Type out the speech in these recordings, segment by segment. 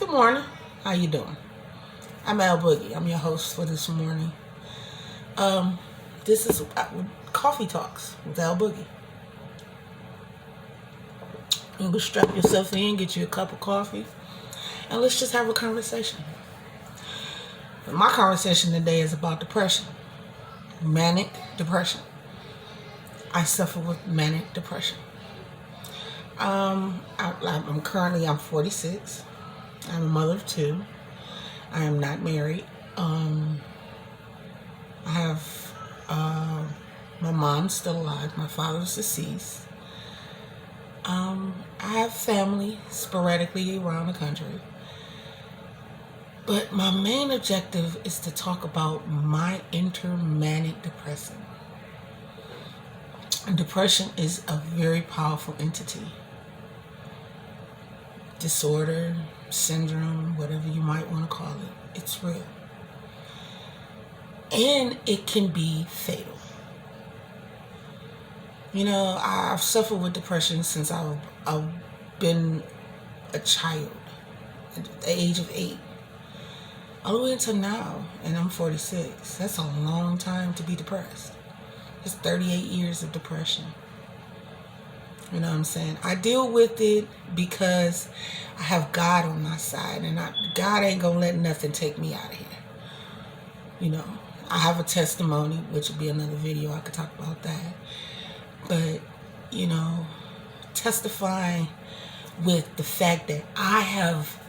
Good morning. How you doing? I'm Al Boogie. I'm your host for this morning. Um, this is Coffee Talks with Al Boogie. You can strap yourself in, get you a cup of coffee, and let's just have a conversation. My conversation today is about depression, manic depression. I suffer with manic depression. I'm 46. I'm a mother of two. I am not married. I have my mom's still alive. My father's deceased. I have family sporadically around the country. But my main objective is to talk about my intermanic depression. Depression is a very powerful entity. Disorder, syndrome, whatever you might want to call it. It's real. And it can be fatal. You know, I've suffered with depression since I've been a child, at the age of 8, all the way until now, and I'm 46. That's a long time to be depressed. It's 38 years of depression. You know what I'm saying? I deal with it because I have God on my side, and God ain't gonna let nothing take me out of here. You know, I have a testimony, which would be another video. I could talk about that. But, you know, testifying with the fact that I have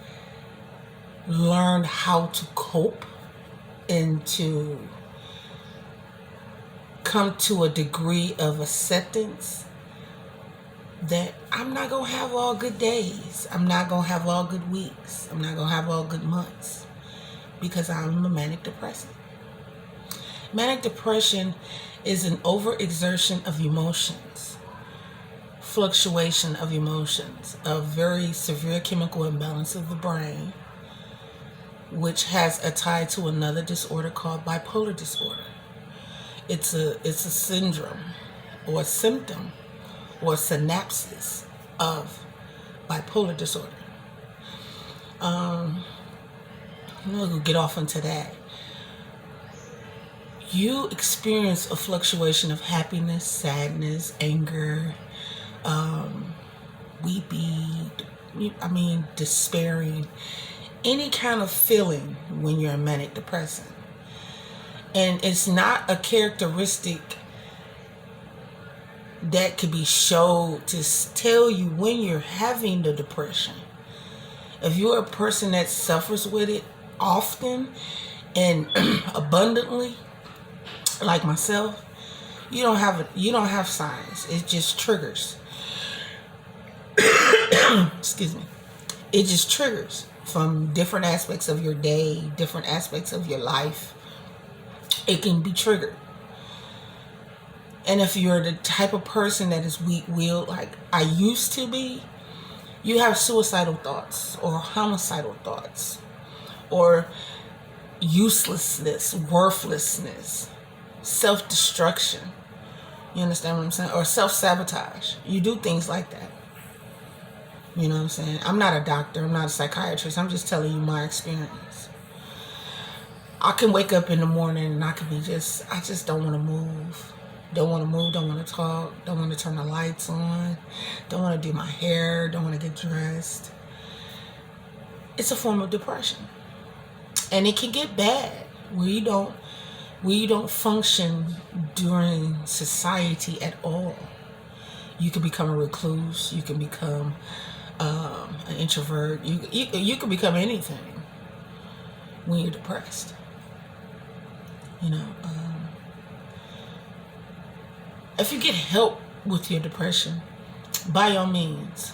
learned how to cope and to come to a degree of acceptance that I'm not going to have all good days. I'm not going to have all good weeks. I'm not going to have all good months because I'm a manic depressive. Manic depression is an overexertion of emotions, fluctuation of emotions, a very severe chemical imbalance of the brain, which has a tie to another disorder called bipolar disorder. It's a syndrome or a symptom or synapses of bipolar disorder. We'll get off into that. You experience a fluctuation of happiness, sadness, anger, weepy, despairing, any kind of feeling when you're a manic depressive. And it's not a characteristic that could be showed to tell you when you're having the depression. If you're a person that suffers with it often and abundantly, like myself, you don't have signs. It just triggers. Excuse me. It just triggers from different aspects of your day, different aspects of your life. It can be triggered. And if you're the type of person that is weak-willed, like I used to be, you have suicidal thoughts or homicidal thoughts or uselessness, worthlessness, self-destruction. You understand what I'm saying? Or self-sabotage. You do things like that. You know what I'm saying? I'm not a doctor. I'm not a psychiatrist. I'm just telling you my experience. I can wake up in the morning and I just don't want to move. Don't want to move, don't want to talk, don't want to turn the lights on, don't want to do my hair, don't want to get dressed. It's a form of depression. And it can get bad where you don't function during society at all. You can become a recluse, you can become an introvert, you can become anything when you're depressed. You know, if you get help with your depression, by all means,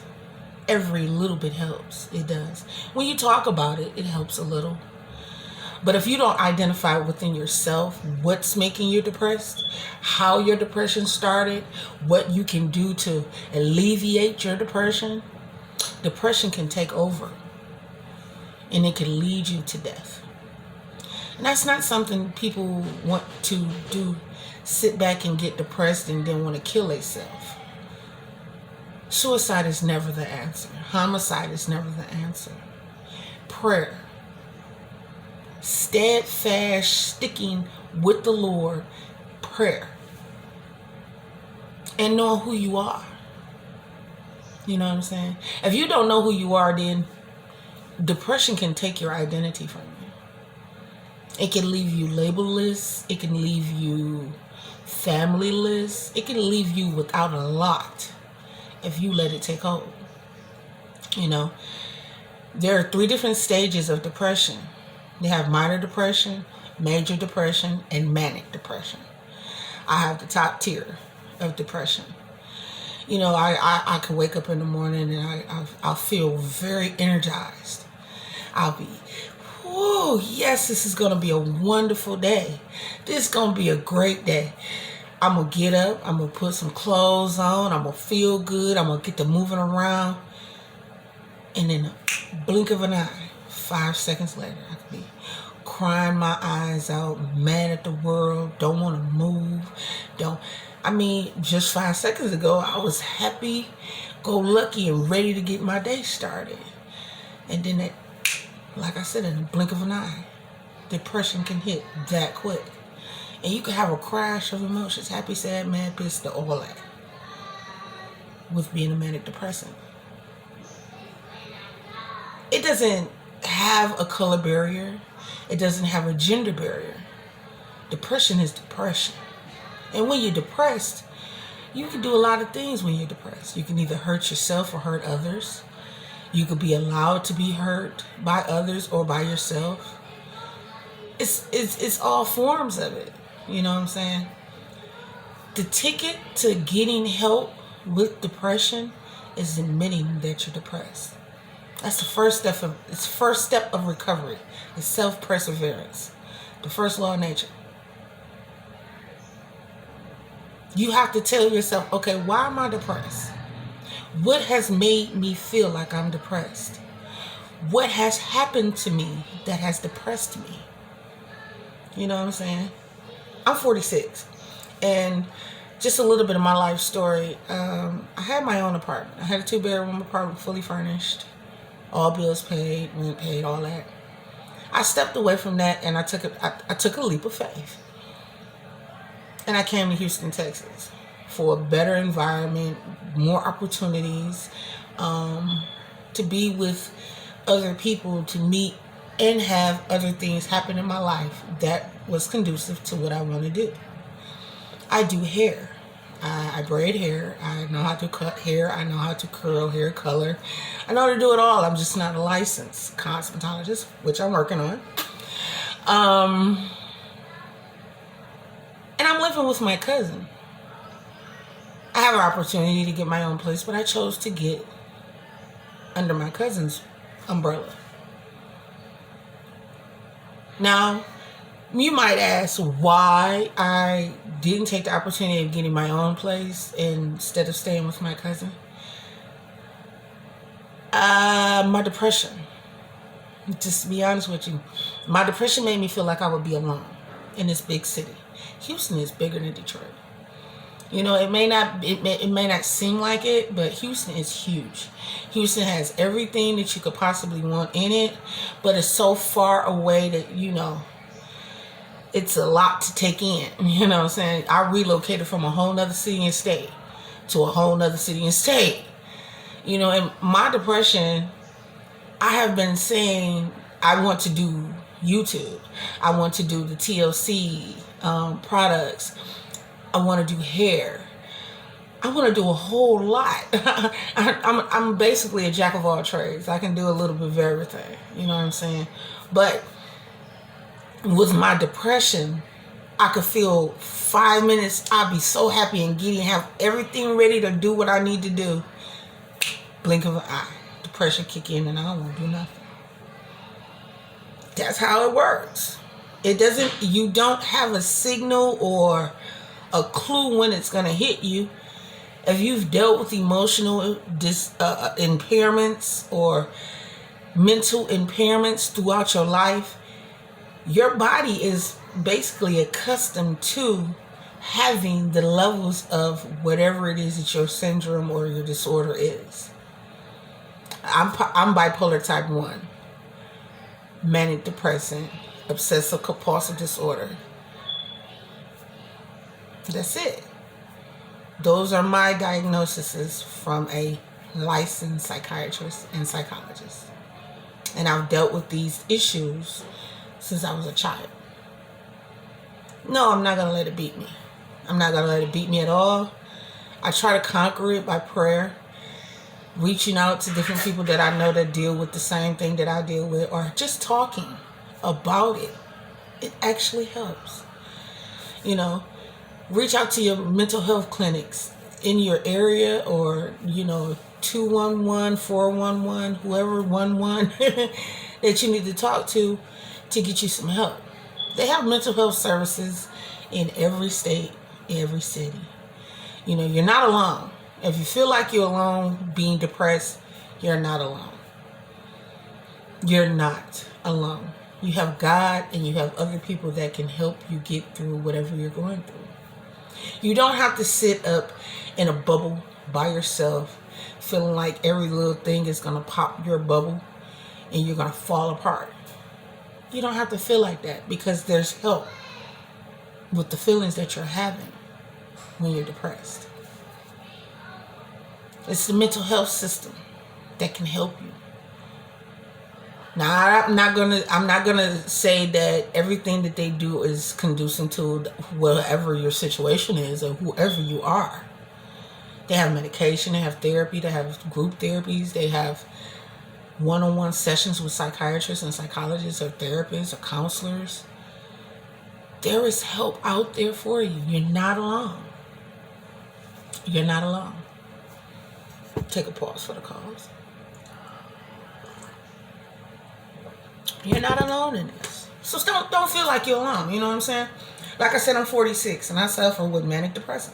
every little bit helps. It does. When you talk about it, it helps a little. But if you don't identify within yourself what's making you depressed, how your depression started, what you can do to alleviate your depression, depression can take over. And it can lead you to death. And that's not something people want to do. Sit back and get depressed and then want to kill themselves. Suicide is never the answer. Homicide is never the answer. prayer, steadfast sticking with the Lord, prayer, and knowing who you are. You know what I'm saying? If you don't know who you are, then depression can take your identity from you. It can leave you labelless. It can leave you familyless. It can leave you without a lot if you let it take hold. You know, there are 3 different stages of depression. You have minor depression, major depression, and manic depression. I have the top tier of depression. You know, I can wake up in the morning and I'll feel very energized. I'll be, oh, yes, this is going to be a wonderful day. This is going to be a great day. I'm going to get up. I'm going to put some clothes on. I'm going to feel good. I'm going to get to moving around. And in a blink of an eye, 5 seconds later, I could be crying my eyes out, mad at the world, don't want to move, just 5 seconds ago, I was happy, go lucky, and ready to get my day started. And then, like I said, in the blink of an eye, depression can hit that quick. And you can have a crash of emotions, happy, sad, mad, pissed, all that, with being a manic depressant. It doesn't have a color barrier. It doesn't have a gender barrier. Depression is depression. And when you're depressed, you can do a lot of things when you're depressed. You can either hurt yourself or hurt others. You could be allowed to be hurt by others or by yourself. It's all forms of it. You know what I'm saying? The ticket to getting help with depression is admitting that you're depressed. That's the first step of recovery. It's self-perseverance. The first law of nature. You have to tell yourself, okay, why am I depressed? What has made me feel like I'm depressed? What has happened to me that has depressed me? You know what I'm saying? I'm 46. And just a little bit of my life story. I had my own apartment. I had a 2-bedroom apartment, fully furnished. All bills paid, rent paid, all that. I stepped away from that and I took a leap of faith. And I came to Houston, Texas for a better environment, more opportunities, to be with other people, to meet and have other things happen in my life that was conducive to what I want to do. I do hair. I braid hair. I know how to cut hair. I know how to curl hair, color. I know how to do it all. I'm just not a licensed cosmetologist, which I'm working on. And I'm living with my cousin. I have an opportunity to get my own place, but I chose to get under my cousin's umbrella. Now, you might ask why I didn't take the opportunity of getting my own place instead of staying with my cousin. My depression. Just to be honest with you, my depression made me feel like I would be alone in this big city. Houston is bigger than Detroit. You know, it may not seem like it, but Houston is huge. Houston has everything that you could possibly want in it, but it's so far away that, you know, it's a lot to take in. You know what I'm saying? I relocated from a whole nother city and state to a whole nother city and state. You know, and my depression, I have been saying I want to do YouTube. I want to do the TLC products. I want to do hair. I want to do a whole lot. I'm basically a jack of all trades. I can do a little bit of everything. You know what I'm saying? But with my depression, I could feel 5 minutes, I'd be so happy and giddy and have everything ready to do what I need to do. Blink of an eye. Depression kick in and I won't do nothing. That's how it works. You don't have a signal or a clue when it's going to hit you. If you've dealt with emotional impairments or mental impairments throughout your life, your body is basically accustomed to having the levels of whatever it is that your syndrome or your disorder is. I'm bipolar type 1. manic depressive, obsessive compulsive disorder. That's it. Those are my diagnoses from a licensed psychiatrist and psychologist. And I've dealt with these issues since I was a child. No, I'm not going to let it beat me. I'm not going to let it beat me at all. I try to conquer it by prayer, reaching out to different people that I know that deal with the same thing that I deal with, or just talking about it. It actually helps. You know, reach out to your mental health clinics in your area, or, 211, 411, whoever 11 that you need to talk to get you some help. They have mental health services in every state, every city. You're not alone. If you feel like you're alone being depressed, you're not alone. You're not alone. You have God and you have other people that can help you get through whatever you're going through. You don't have to sit up in a bubble by yourself, feeling like every little thing is going to pop your bubble and you're going to fall apart. You don't have to feel like that, because there's help with the feelings that you're having when you're depressed. It's the mental health system that can help you. Now, I'm not gonna say that everything that they do is conducive to whatever your situation is or whoever you are. They have medication, they have therapy, they have group therapies, they have one-on-one sessions with psychiatrists and psychologists or therapists or counselors. There is help out there for you. You're not alone. You're not alone. Take a pause for the cause. You're not alone in this. So don't feel like you're alone. You know what I'm saying? Like I said, I'm 46 and I suffer with manic depression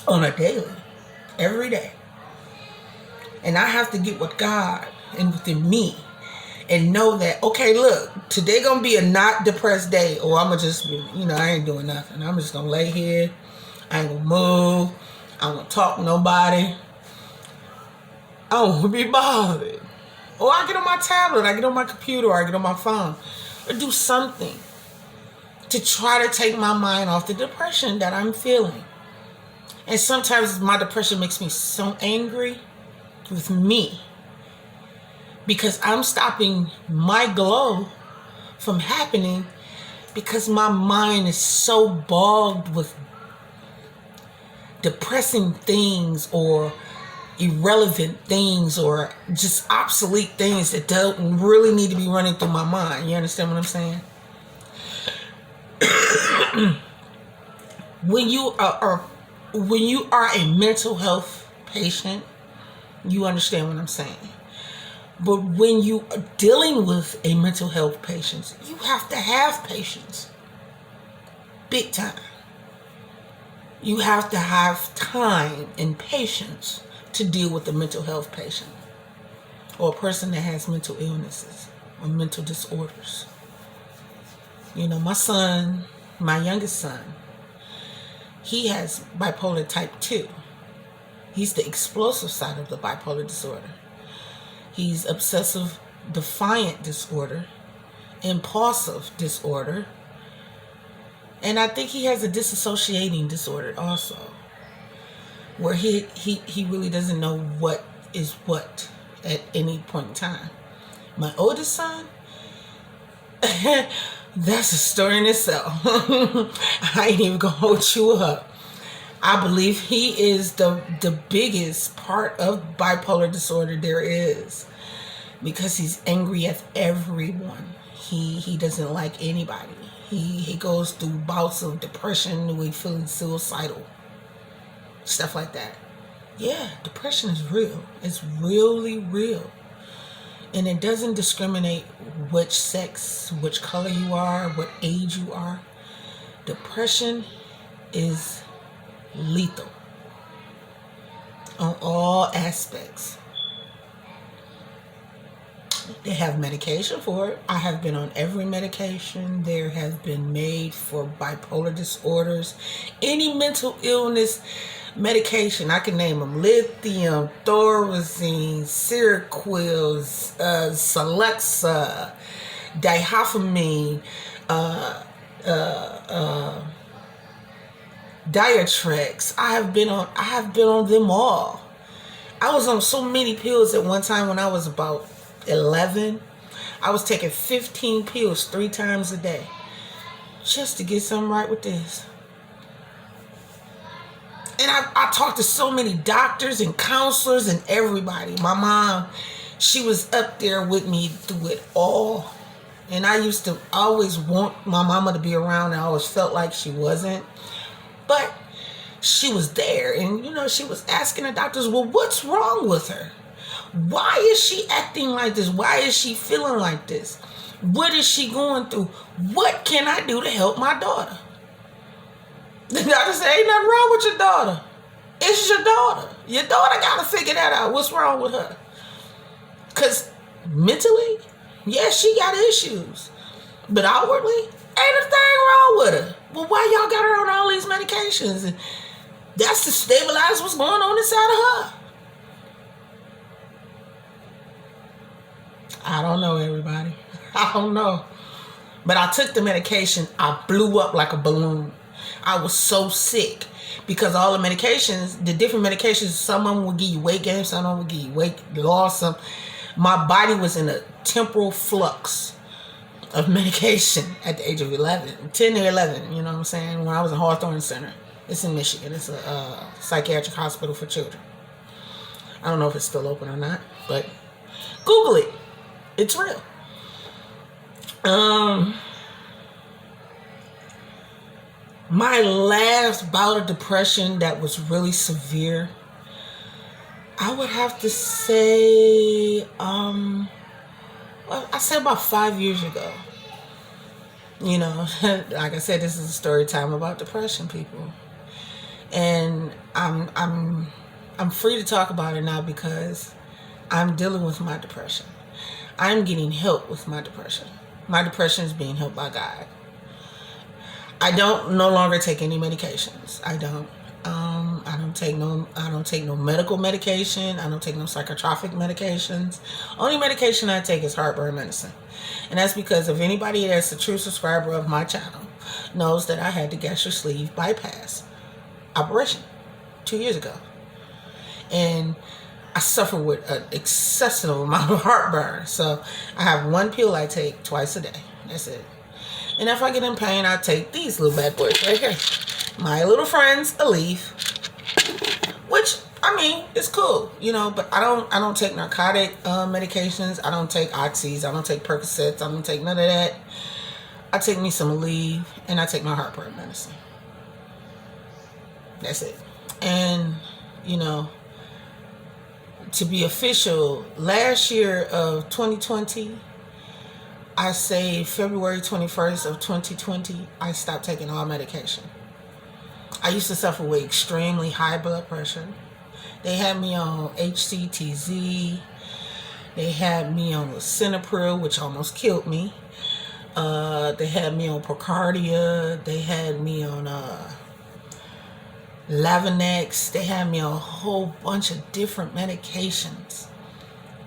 on a daily, every day. And I have to get with God and within me and know that, okay, look, today gonna be a not depressed day, or I'm gonna just, I ain't doing nothing. I'm just gonna lay here. I ain't gonna move. I don't want to talk to nobody. I don't want to be bothered. Or I get on my tablet, I get on my computer, or I get on my phone, or do something to try to take my mind off the depression that I'm feeling. And sometimes my depression makes me so angry with me, because I'm stopping my glow from happening because my mind is so bogged with depressing things or irrelevant things or just obsolete things that don't really need to be running through my mind. You understand what I'm saying? When you are a mental health patient, you understand what I'm saying. But when you are dealing with a mental health patient, you have to have patience. Big time. You have to have time and patience to deal with a mental health patient or a person that has mental illnesses or mental disorders. My youngest son, he has bipolar type 2. He's the explosive side of the bipolar disorder. He's obsessive defiant disorder, impulsive disorder, and I think he has a disassociating disorder also, where he really doesn't know what is what at any point in time. My oldest son, that's a story in itself. I ain't even gonna hold you up. I believe he is the biggest part of bipolar disorder there is, because he's angry at everyone. He doesn't like anybody. He goes through bouts of depression with feeling suicidal. Stuff like that. Yeah, depression is real. It's really real. And it doesn't discriminate which sex, which color you are, what age you are. Depression is lethal on all aspects. They have medication for it. I have been on every medication there has been made for bipolar disorders. Any mental illness Medication, I can name them: lithium, thorazine, Seroquel, Celexa, dihafamine, Diatrex. I have been on them all. I was on so many pills at one time when I was about 11. I was taking 15 pills 3 times a day just to get something right with this. And I talked to so many doctors and counselors and everybody. My mom, she was up there with me through it all. And I used to always want my mama to be around, and I always felt like she wasn't. But she was there, and she was asking the doctors, well, what's wrong with her? Why is she acting like this? Why is she feeling like this? What is she going through? What can I do to help my daughter? The doctor said, ain't nothing wrong with your daughter. It's your daughter. Your daughter got to figure that out. What's wrong with her? Because mentally, yeah, she got issues. But outwardly, ain't a thing wrong with her. Well, why y'all got her on all these medications? And that's to stabilize what's going on inside of her. I don't know, everybody. I don't know. But I took the medication. I blew up like a balloon. I was so sick because all the medications, the different medications, some of them would give you weight gain, some of them would give you weight loss. My body was in a temporal flux of medication at the age of 10 or 11, you know what I'm saying? When I was in Hawthorne Center. It's in Michigan. It's a psychiatric hospital for children. I don't know if it's still open or not, but Google it. It's real. My last bout of depression that was really severe, I would have to say, I said about 5 years ago. Like I said, this is a story time about depression, people. And I'm free to talk about it now because I'm dealing with my depression. I'm getting help with my depression. My depression is being helped by God. I don't no longer take any medications. I don't take no medical medication. I don't take no psychotropic medications. Only medication I take is heartburn medicine. And that's because if anybody that's a true subscriber of my channel knows that I had the gastric sleeve bypass operation 2 years ago. And I suffer with an excessive amount of heartburn. So I have one pill I take twice a day. That's it. And if I get in pain, I take these little bad boys right here. My Little Friends Aleve. Which, it's cool, but I don't take narcotic medications. I don't take oxys. I don't take Percocets. I don't take none of that. I take me some Aleve, and I take my heartburn medicine. That's it. And, to be official, last year of 2020, I say February 21st of 2020, I stopped taking all medication. I used to suffer with extremely high blood pressure. They had me on HCTZ. They had me on lisinopril, which almost killed me. They had me on Procardia. They had me on Lavonex. They had me on a whole bunch of different medications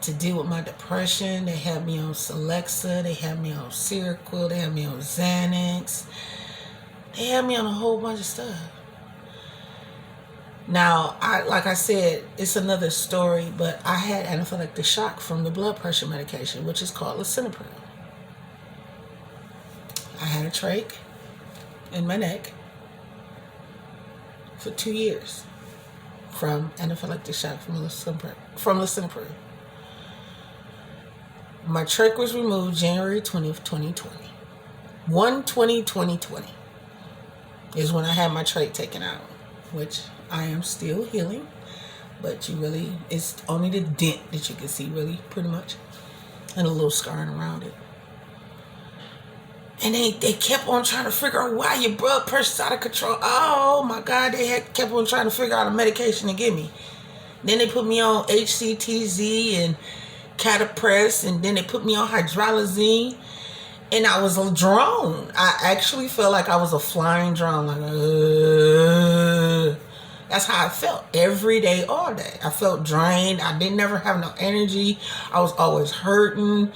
to deal with my depression. They had me on Celexa. They had me on Seroquel. They had me on Xanax. They had me on a whole bunch of stuff. Now, like I said, it's another story, but I had anaphylactic shock from the blood pressure medication, which is called lisinopril. I had a trach in my neck for 2 years from anaphylactic shock from lisinopril. My trach was removed January 20th, 2020. 1/20/2020 is when I had my trach taken out, which I am still healing, but it's only the dent that you can see, really, pretty much, and a little scarring around it. And they kept on trying to figure out why your blood pressure's out of control. Oh my God, they kept on trying to figure out a medication to give me. Then they put me on HCTZ and Catapress, and then they put me on hydralazine, and I was a drone. I actually felt like I was a flying drone, like, That's how I felt every day, all day. I felt drained. I didn't never have no energy. I was always hurting.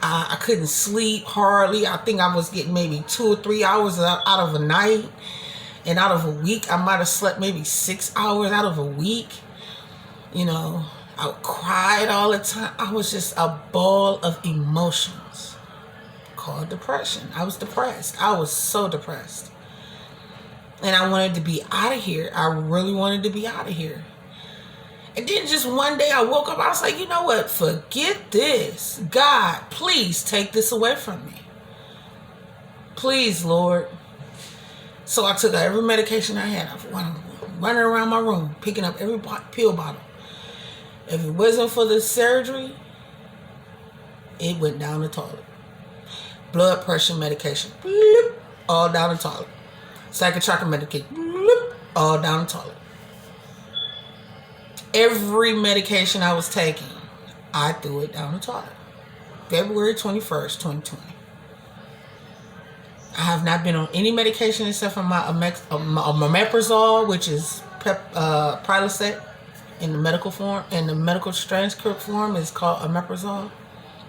I couldn't sleep hardly. I think I was getting maybe 2 or 3 hours out of a night. And out of a week, I might have slept maybe 6 hours out of a week. You know, I cried all the time. I was just a ball of emotions called depression. I was depressed. I was so depressed. And I wanted to be out of here. I really wanted to be out of here. And then just one day I woke up. I was like, you know what? Forget this. God, please take this away from me. Please, Lord. So I took every medication I had. I was running around my room, picking up every pill bottle. If it wasn't for the surgery, it went down the toilet. Blood pressure medication, bloop, all down the toilet. Psychotropic medication, bloop, all down the toilet. Every medication I was taking, I threw it down the toilet. February 21st, 2020. I have not been on any medication except for my omeprazole, which is Prilosec in the medical form. In the medical transcript form, is called omeprazole.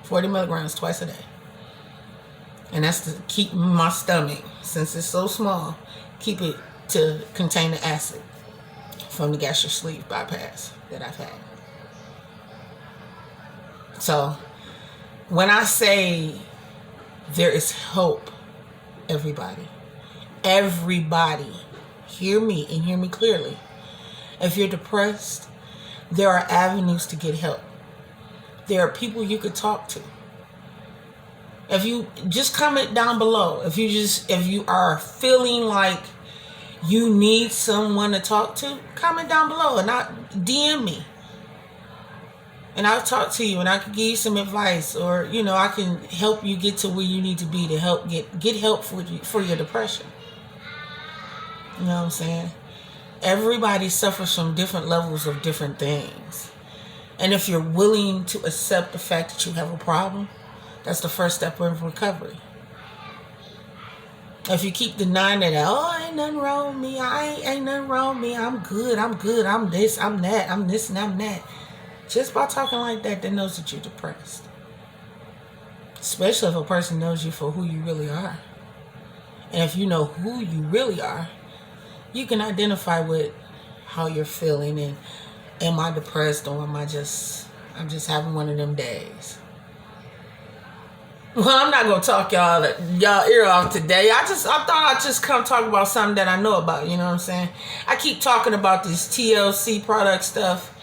40 milligrams twice a day. And that's to keep my stomach, since it's so small, keep it to contain the acid from the gastric sleeve bypass that I've had. So when I say there is hope, everybody, hear me and hear me clearly. If you're depressed, there are avenues to get help. There are people you could talk to. If you just comment down below, if you are feeling like you need someone to talk to, comment down below and DM me. And I'll talk to you and I can give you some advice, or, you know, I can help you get to where you need to be to help get help for your depression. You know what I'm saying? Everybody suffers from different levels of different things. And if you're willing to accept the fact that you have a problem, that's the first step in recovery. If you keep denying that, oh, ain't nothing wrong with me, ain't nothing wrong with me, I'm good, I'm this, I'm that, I'm this and I'm that. Just by talking like that, that knows that you're depressed. Especially if a person knows you for who you really are. And if you know who you really are, you can identify with how you're feeling and am I depressed, or I'm just having one of them days. Well, I'm not gonna talk y'all ear off today. I thought I'd just come talk about something that I know about, you know what I'm saying? I keep talking about this TLC product stuff,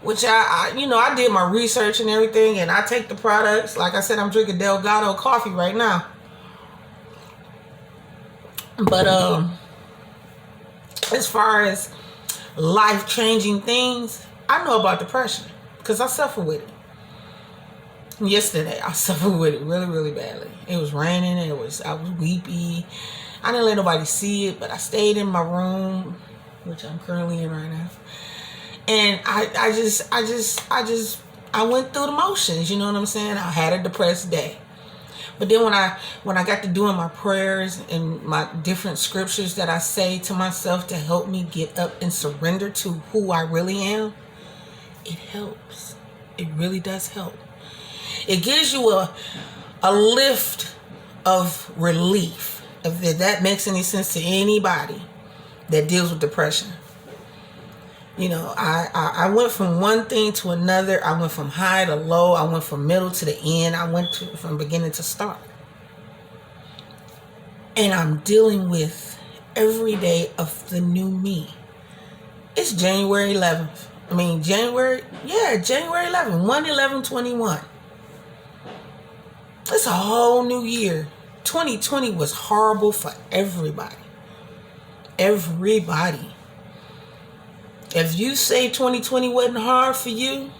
which I did my research and everything, and I take the products. Like I said, I'm drinking Delgado coffee right now. But as far as life-changing things, I know about depression because I suffer with it. Yesterday, I suffered with it really, really badly. It was raining. I was weepy. I didn't let nobody see it, but I stayed in my room, which I'm currently in right now. And I went through the motions. You know what I'm saying? I had a depressed day. But then when I got to doing my prayers and my different scriptures that I say to myself to help me get up and surrender to who I really am, it helps. It really does help. It gives you a lift of relief, if that makes any sense to anybody that deals with depression. You know, I went from one thing to another. I went from high to low. I went from middle to the end. I went from beginning to start. And I'm dealing with every day of the new me. It's January 11th. January 11th, 1/11/21. It's a whole new year. 2020 was horrible for everybody. Everybody. If you say 2020 wasn't hard for you,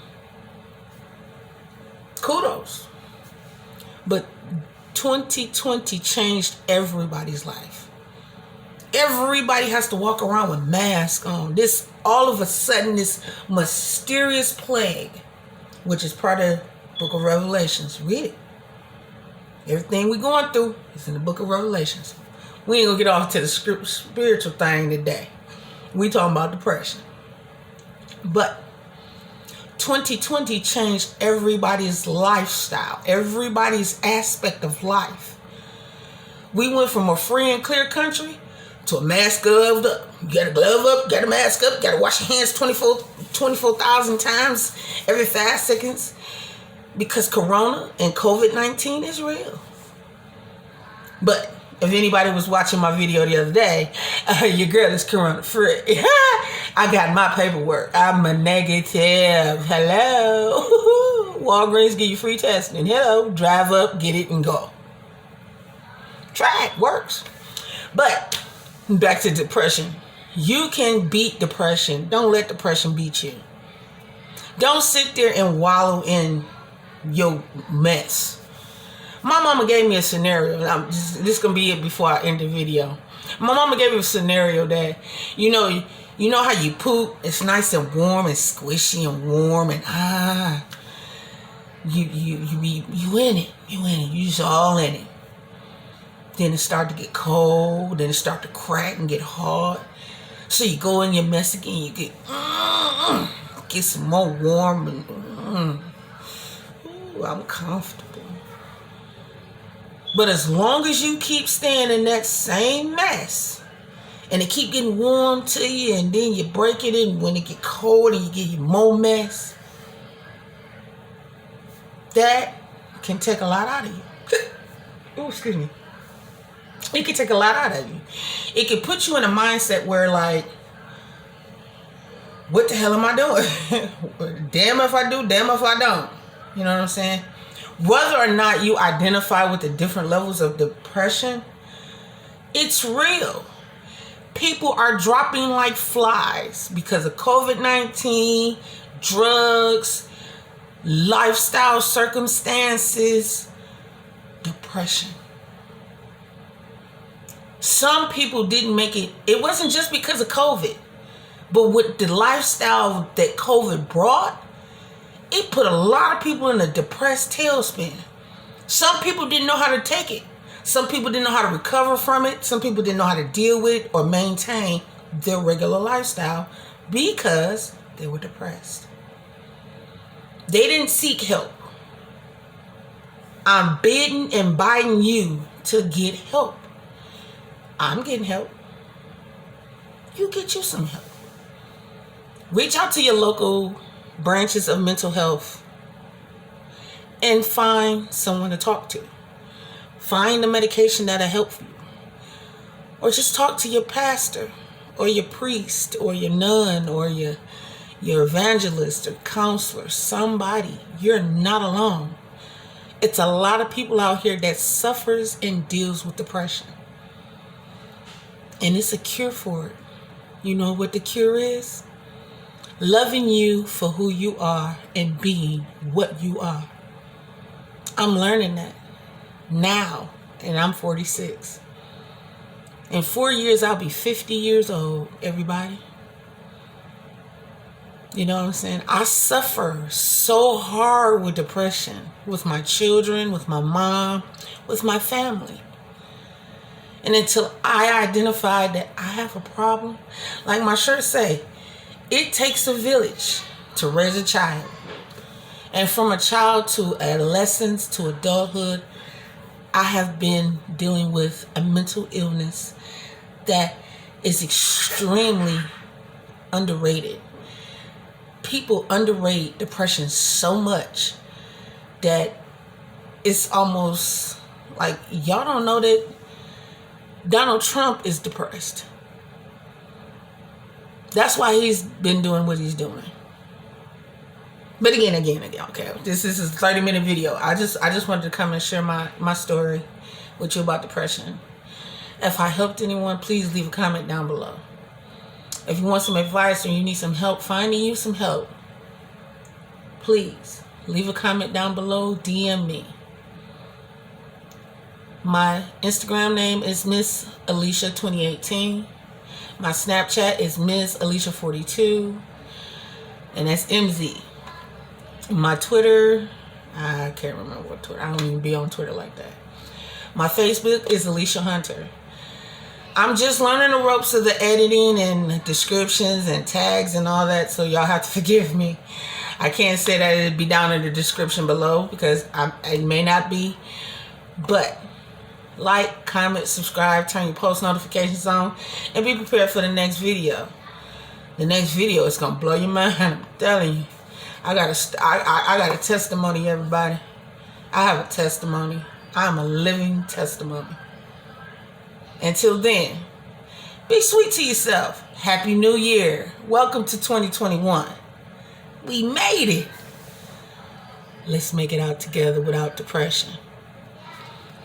kudos. But 2020 changed everybody's life. Everybody has to walk around with masks on. This, all of a sudden, this mysterious plague, which is part of the book of Revelations. Read it. Everything we're going through is in the book of Revelations. We ain't gonna get off to the spiritual thing today. We talking about depression. But 2020 changed everybody's lifestyle, everybody's aspect of life. We went from a free and clear country to a mask gloved up. You got a glove up, got a mask up, got to wash your hands 24,000 times every 5 seconds because Corona and COVID-19 is real. But if anybody was watching my video the other day, your girl is Corona free. I got my paperwork. I'm a negative. Hello. Walgreens give you free testing. Hello. Drive up, get it, and go. Try it. Works. But back to depression. You can beat depression. Don't let depression beat you. Don't sit there and wallow in your mess. My mama gave me a scenario. This is going to be it before I end the video. My mama gave me a scenario that, you know how you poop? It's nice and warm and squishy and warm and you in it. You just all in it. Then it start to get cold. Then it start to crack and get hard. So you go in your mess again. You get some more warm and ooh, I'm comfortable. But as long as you keep staying in that same mess and it keep getting warm to you and then you break it in when it get cold and you get more mess, that can take a lot out of you. Oh, excuse me. It can take a lot out of you. It can put you in a mindset where like, what the hell am I doing? Damn if I do, damn if I don't. You know what I'm saying? Whether or not you identify with the different levels of depression, it's real. People are dropping like flies because of COVID-19, drugs, lifestyle circumstances, depression. Some people didn't make it. It wasn't just because of COVID, but with the lifestyle that COVID brought, it put a lot of people in a depressed tailspin. Some people didn't know how to take it. Some people didn't know how to recover from it. Some people didn't know how to deal with or maintain their regular lifestyle because they were depressed. They didn't seek help. I'm bidding and inviting you to get help. I'm getting help. You get you some help. Reach out to your local branches of mental health and find someone to talk to. Find the medication that'll help you. Or just talk to your pastor or your priest or your nun or your evangelist or counselor, somebody. You're not alone. It's a lot of people out here that suffers and deals with depression. And it's a cure for it. You know what the cure is? Loving you for who you are and being what you are. I'm learning that now, and I'm 46. In 4 years, I'll be 50 years old, everybody. You know what I'm saying? I suffer so hard with depression, with my children, with my mom, with my family. And until I identify that I have a problem, like my shirt say, it takes a village to raise a child. And from a child to adolescence to adulthood, I have been dealing with a mental illness that is extremely underrated. People underrate depression so much that it's almost like y'all don't know that Donald Trump is depressed. That's why he's been doing what he's doing. But again, okay. This is a 30-minute video. I just wanted to come and share my story with you about depression. If I helped anyone, please leave a comment down below. If you want some advice or you need some help finding you some help, please leave a comment down below, DM me. My Instagram name is Miss Alicia 2018. My Snapchat is Miss Alicia 42. And that's MZ. My Twitter, I can't remember what Twitter. I don't even be on Twitter like that. My Facebook is Alicia Hunter. I'm just learning the ropes of the editing and descriptions and tags and all that, so y'all have to forgive me. I can't say that it'd be down in the description below because it may not be. But like, comment, subscribe, turn your post notifications on, and be prepared for the next video. The next video is gonna blow your mind. I'm telling you. I got a testimony, everybody. I have a testimony. I'm a living testimony. Until then, be sweet to yourself. Happy New Year. Welcome to 2021. We made it. Let's make it out together without depression.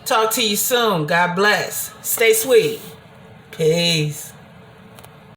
Talk to you soon. God bless. Stay sweet. Peace.